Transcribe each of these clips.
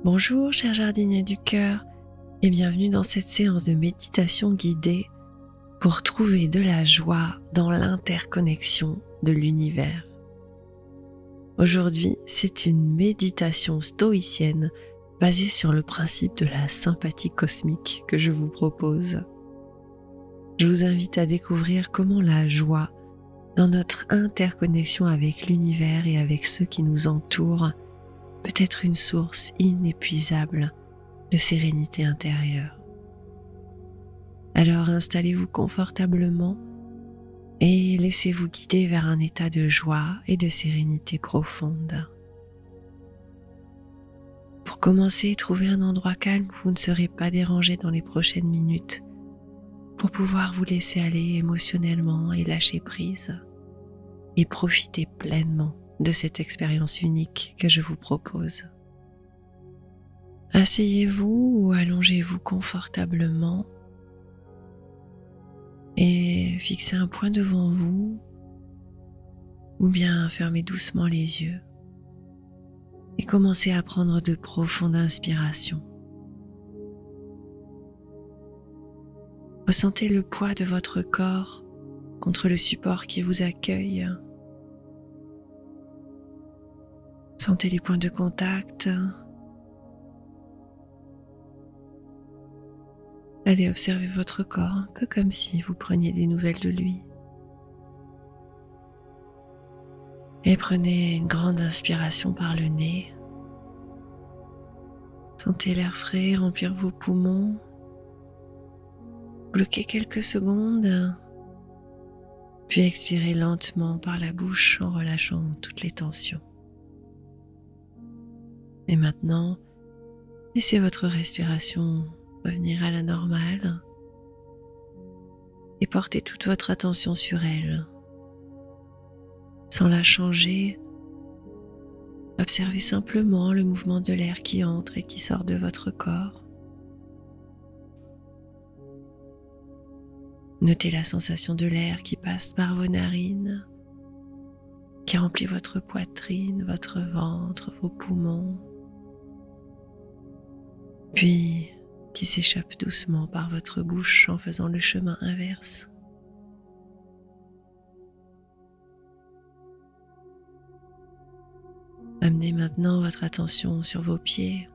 Bonjour chers jardiniers du cœur et bienvenue dans cette séance de méditation guidée pour trouver de la joie dans l'interconnexion de l'univers. Aujourd'hui, c'est une méditation stoïcienne basée sur le principe de la sympathie cosmique que je vous propose. Je vous invite à découvrir comment la joie dans notre interconnexion avec l'univers et avec ceux qui nous entourent peut être une source inépuisable de sérénité intérieure. Alors installez-vous confortablement et laissez-vous guider vers un état de joie et de sérénité profonde. Pour commencer, trouvez un endroit calme où vous ne serez pas dérangé dans les prochaines minutes pour pouvoir vous laisser aller émotionnellement et lâcher prise et profiter pleinement de cette expérience unique que je vous propose. Asseyez-vous ou allongez-vous confortablement et fixez un point devant vous ou bien fermez doucement les yeux et commencez à prendre de profondes inspirations. Ressentez le poids de votre corps contre le support qui vous accueille. Sentez les points de contact. Allez observer votre corps un peu comme si vous preniez des nouvelles de lui. Et prenez une grande inspiration par le nez. Sentez l'air frais remplir vos poumons. Bloquez quelques secondes, puis expirez lentement par la bouche en relâchant toutes les tensions. Et maintenant, laissez votre respiration revenir à la normale et portez toute votre attention sur elle. Sans la changer, observez simplement le mouvement de l'air qui entre et qui sort de votre corps. Notez la sensation de l'air qui passe par vos narines, qui remplit votre poitrine, votre ventre, vos poumons, puis qui s'échappe doucement par votre bouche en faisant le chemin inverse. Amenez maintenant votre attention sur vos pieds.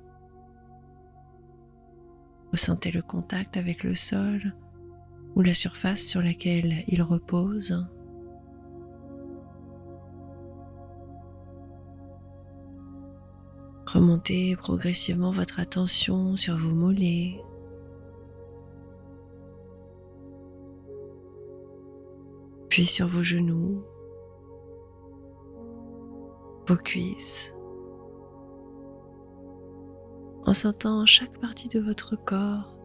Ressentez le contact avec le sol ou la surface sur laquelle ils reposent. Remontez progressivement votre attention sur vos mollets, puis sur vos genoux, vos cuisses, en sentant chaque partie de votre corps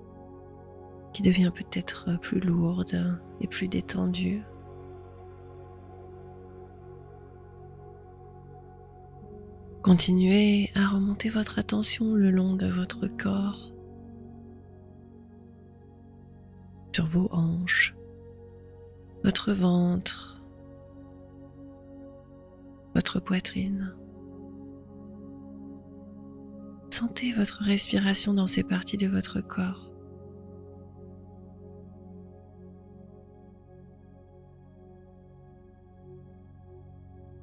qui devient peut-être plus lourde et plus détendue. Continuez à remonter votre attention le long de votre corps, sur vos hanches, votre ventre, votre poitrine. Sentez votre respiration dans ces parties de votre corps.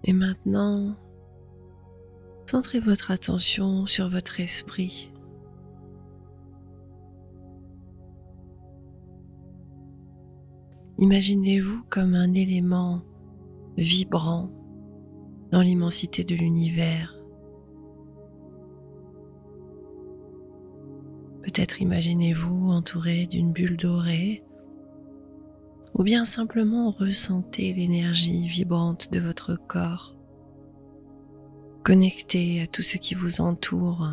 Et maintenant, centrez votre attention sur votre esprit. Imaginez-vous comme un élément vibrant dans l'immensité de l'univers. Peut-être imaginez-vous entouré d'une bulle dorée, ou bien simplement ressentez l'énergie vibrante de votre corps, connecté à tout ce qui vous entoure.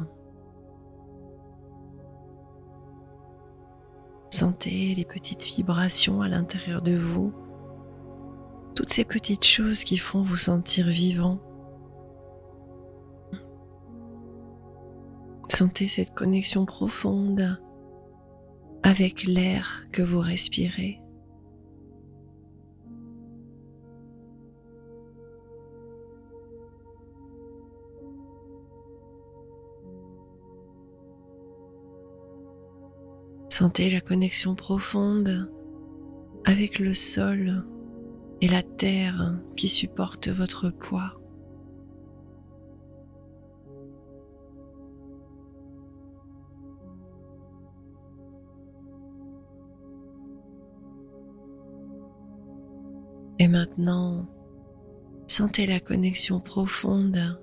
Sentez les petites vibrations à l'intérieur de vous, toutes ces petites choses qui font vous sentir vivant. Sentez cette connexion profonde avec l'air que vous respirez. Sentez la connexion profonde avec le sol et la terre qui supporte votre poids. Et maintenant, sentez la connexion profonde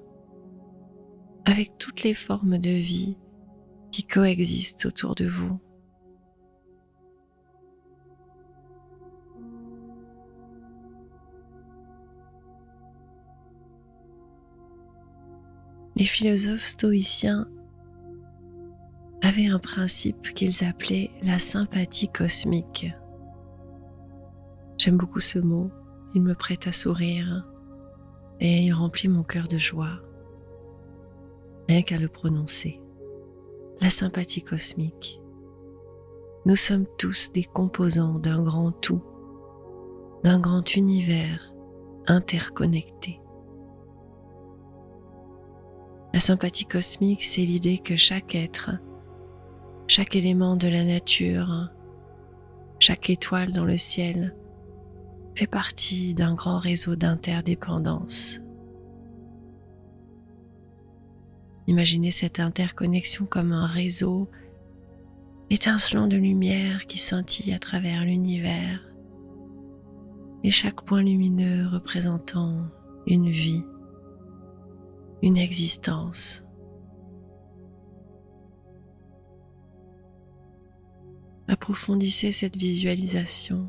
avec toutes les formes de vie qui coexistent autour de vous. Les philosophes stoïciens avaient un principe qu'ils appelaient la sympathie cosmique. J'aime beaucoup ce mot, il me prête à sourire et il remplit mon cœur de joie, rien qu'à le prononcer. La sympathie cosmique. Nous sommes tous des composants d'un grand tout, d'un grand univers interconnecté. La sympathie cosmique, c'est l'idée que chaque être, chaque élément de la nature, chaque étoile dans le ciel fait partie d'un grand réseau d'interdépendance. Imaginez cette interconnexion comme un réseau étincelant de lumière qui scintille à travers l'univers et chaque point lumineux représentant une vie, une existence. Approfondissez cette visualisation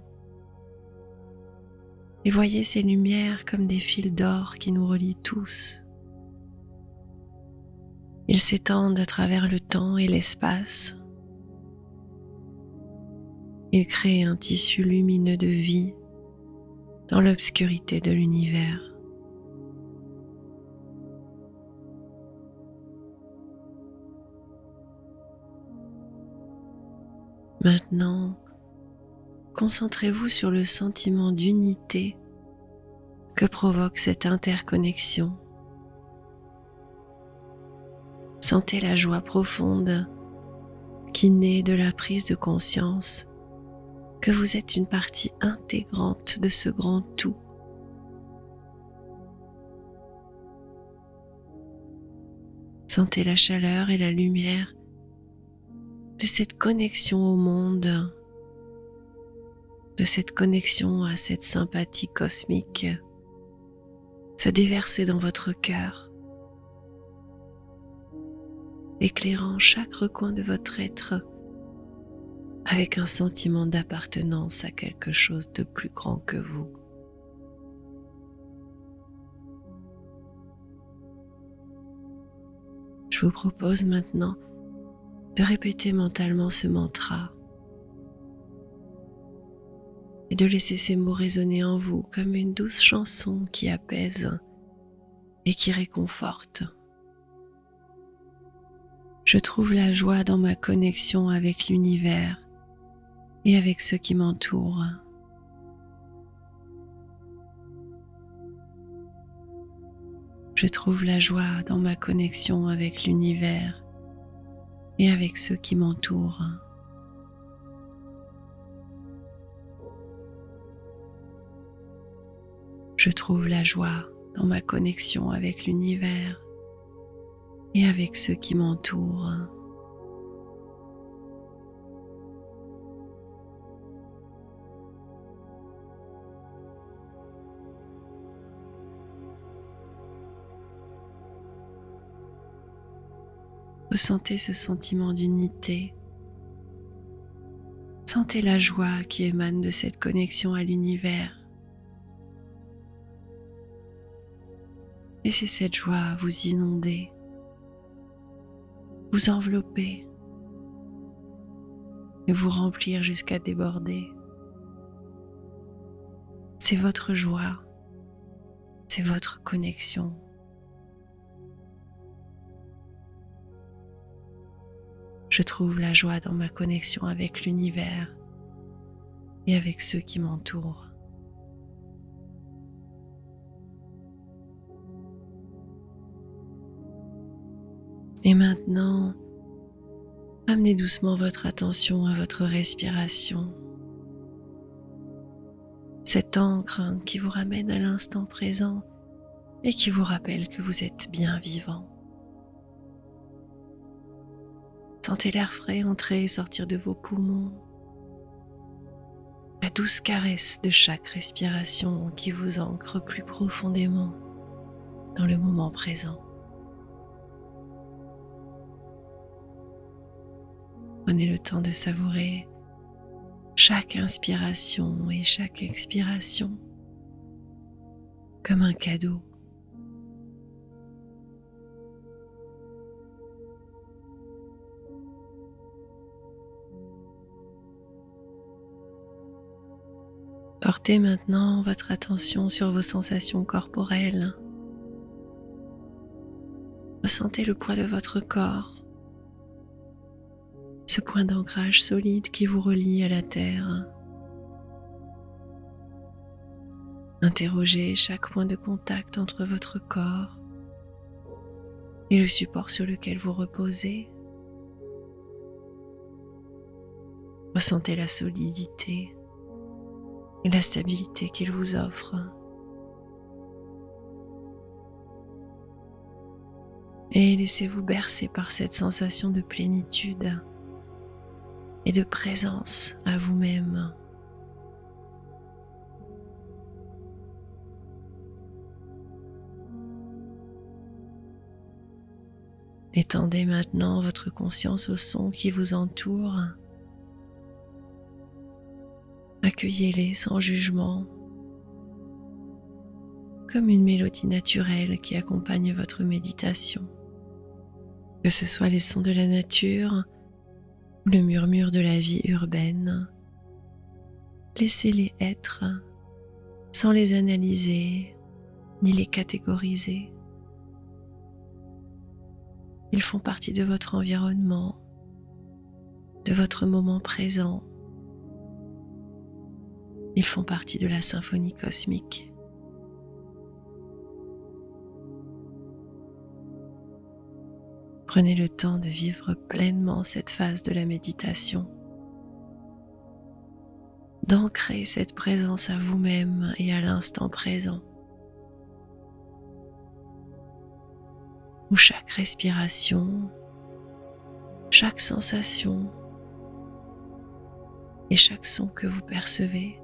et voyez ces lumières comme des fils d'or qui nous relient tous. Ils s'étendent à travers le temps et l'espace. Ils créent un tissu lumineux de vie dans l'obscurité de l'univers. Maintenant, concentrez-vous sur le sentiment d'unité que provoque cette interconnexion. Sentez la joie profonde qui naît de la prise de conscience que vous êtes une partie intégrante de ce grand tout. Sentez la chaleur et la lumière de cette connexion au monde, de cette connexion à cette sympathie cosmique se déverser dans votre cœur, éclairant chaque recoin de votre être avec un sentiment d'appartenance à quelque chose de plus grand que vous. Je vous propose maintenant de répéter mentalement ce mantra et de laisser ces mots résonner en vous comme une douce chanson qui apaise et qui réconforte. Je trouve la joie dans ma connexion avec l'univers et avec ceux qui m'entourent. Je trouve la joie dans ma connexion avec l'univers et avec ceux qui m'entourent. Je trouve la joie dans ma connexion avec l'univers et avec ceux qui m'entourent. Ressentez ce sentiment d'unité. Sentez la joie qui émane de cette connexion à l'univers. Laissez cette joie vous inonder, vous envelopper et vous remplir jusqu'à déborder. C'est votre joie, c'est votre connexion. Je trouve la joie dans ma connexion avec l'univers et avec ceux qui m'entourent. Et maintenant, Ramenez doucement votre attention à votre respiration, cette ancre qui vous ramène à l'instant présent et qui vous rappelle que vous êtes bien vivant. Sentez l'air frais entrer et sortir de vos poumons, la douce caresse de chaque respiration qui vous ancre plus profondément dans le moment présent. Prenez le temps de savourer chaque inspiration et chaque expiration comme un cadeau. Portez maintenant votre attention sur vos sensations corporelles. Ressentez le poids de votre corps, ce point d'ancrage solide qui vous relie à la terre. Interrogez chaque point de contact entre votre corps et le support sur lequel vous reposez. Ressentez la solidité et la stabilité qu'il vous offre. Et laissez-vous bercer par cette sensation de plénitude et de présence à vous-même. Étendez maintenant votre conscience aux sons qui vous entourent. Accueillez-les sans jugement, comme une mélodie naturelle qui accompagne votre méditation. Que ce soit les sons de la nature ou le murmure de la vie urbaine, laissez-les être sans les analyser ni les catégoriser. Ils font partie de votre environnement, de votre moment présent. Ils font partie de la symphonie cosmique. Prenez le temps de vivre pleinement cette phase de la méditation, d'ancrer cette présence à vous-même et à l'instant présent, où chaque respiration, chaque sensation et chaque son que vous percevez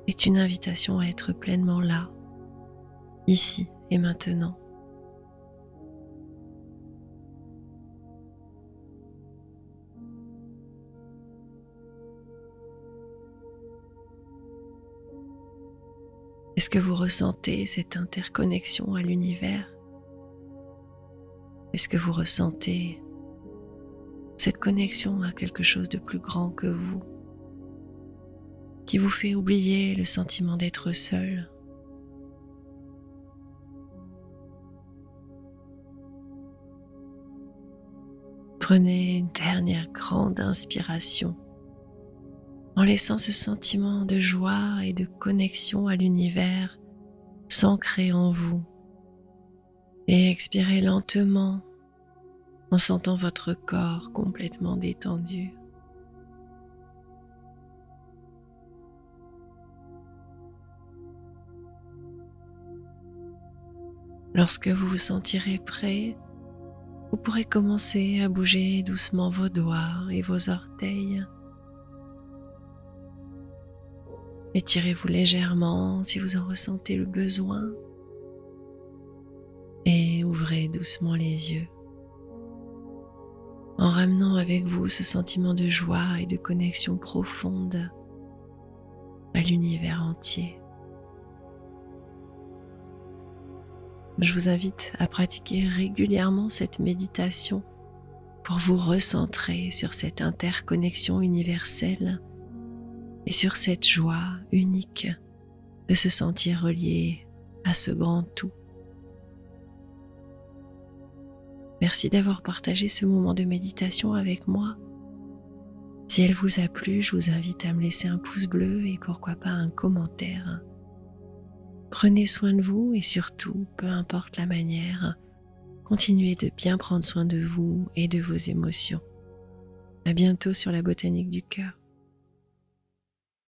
est une invitation à être pleinement là, ici et maintenant. Est-ce que vous ressentez cette interconnexion à l'univers? Est-ce que vous ressentez cette connexion à quelque chose de plus grand que vous, qui vous fait oublier le sentiment d'être seul? Prenez une dernière grande inspiration en laissant ce sentiment de joie et de connexion à l'univers s'ancrer en vous. Et expirez lentement en sentant votre corps complètement détendu. Lorsque vous vous sentirez prêt, vous pourrez commencer à bouger doucement vos doigts et vos orteils. Étirez-vous légèrement si vous en ressentez le besoin et ouvrez doucement les yeux en ramenant avec vous ce sentiment de joie et de connexion profonde à l'univers entier. Je vous invite à pratiquer régulièrement cette méditation pour vous recentrer sur cette interconnexion universelle et sur cette joie unique de se sentir relié à ce grand tout. Merci d'avoir partagé ce moment de méditation avec moi. Si elle vous a plu, je vous invite à me laisser un pouce bleu et pourquoi pas un commentaire. Prenez soin de vous et surtout, peu importe la manière, continuez de bien prendre soin de vous et de vos émotions. À bientôt sur la botanique du cœur.